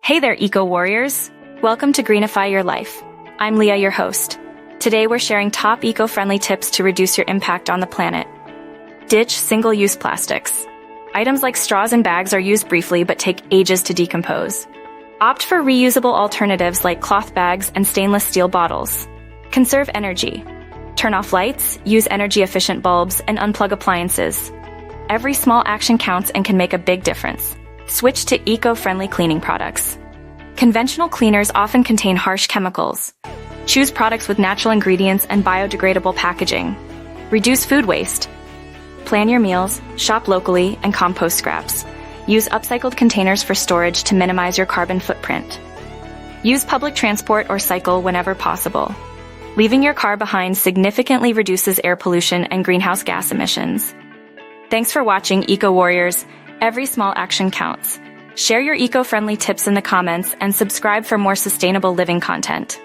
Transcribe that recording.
Hey there, eco-warriors! Welcome to Greenify Your Life. I'm Leah, your host. Today we're sharing top eco-friendly tips to reduce your impact on the planet. Ditch single-use plastics. Items like straws and bags are used briefly but take ages to decompose. Opt for reusable alternatives like cloth bags and stainless steel bottles. Conserve energy. Turn off lights, use energy-efficient bulbs, and unplug appliances. Every small action counts and can make a big difference. Switch to eco-friendly cleaning products. Conventional cleaners often contain harsh chemicals. Choose products with natural ingredients and biodegradable packaging. Reduce food waste. Plan your meals, shop locally, and compost scraps. Use upcycled containers for storage to minimize your carbon footprint. Use public transport or cycle whenever possible. Leaving your car behind significantly reduces air pollution and greenhouse gas emissions. Thanks for watching, Eco-Warriors. Every small action counts. Share your eco-friendly tips in the comments and subscribe for more sustainable living content.